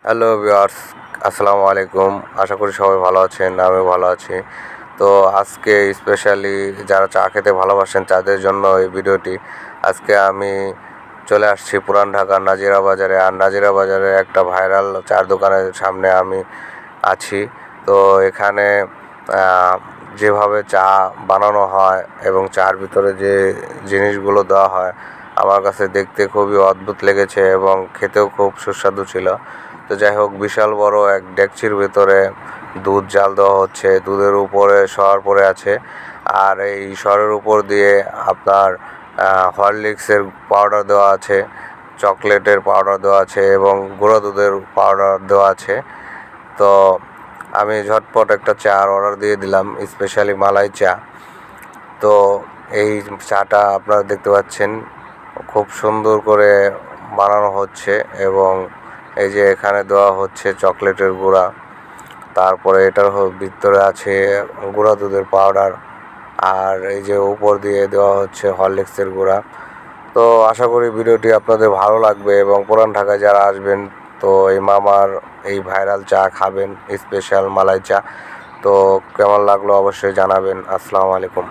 Hello viewers, আসসালামু আলাইকুম। আশা করি সবাই ভালো আছেন, আমিও ভালো আছি। তো আজকে স্পেশালি যারা চা খেতে ভালোবাসেন তাদের জন্য এই ভিডিওটি। আজকে আমি চলে আসছি পুরান ঢাকার নাজিরা বাজারে। আর নাজিরা বাজারে একটা ভাইরাল চার দোকানের সামনে আমি আছি। তো এখানে যেভাবে চা বানানো হয় এবং চার ভিতরে যে জিনিসগুলো দেওয়া হয় আমার কাছে দেখতে খুবই অদ্ভুত লেগেছে এবং খেতেও খুব সুস্বাদু ছিল। তো যাই হোক, বিশাল বড় এক ডেকচির ভেতরে দুধ জাল দেওয়া হচ্ছে, দুধের উপরে সর পড়ে আছে। আর এই সরের উপর দিয়ে আপনার হরলিক্সের পাউডার দেওয়া আছে, চকলেটের পাউডার দেওয়া আছে এবং গুঁড়ো দুধের পাউডার দেওয়া আছে। তো আমি ঝটপট একটা চার অর্ডার দিয়ে দিলাম, স্পেশালি মালাই চা। তো এই চাটা আপনারা দেখতে পাচ্ছেন খুব সুন্দর করে বানানো হচ্ছে এবং এই যে এখানে দেওয়া হচ্ছে চকলেটের গুঁড়া, তারপরে এটার ভিতরে আছে গুঁড়া দুধের পাউডার, আর এই যে উপর দিয়ে দেওয়া হচ্ছে হরলিক্সের গুঁড়া। তো আশা করি ভিডিওটি আপনাদের ভালো লাগবে এবং পুরান ঢাকায় যারা আসবেন তো এই মামার এই ভাইরাল চা খাবেন, স্পেশাল মালাই চা। তো কেমন লাগলো অবশ্যই জানাবেন। আসসালামু আলাইকুম।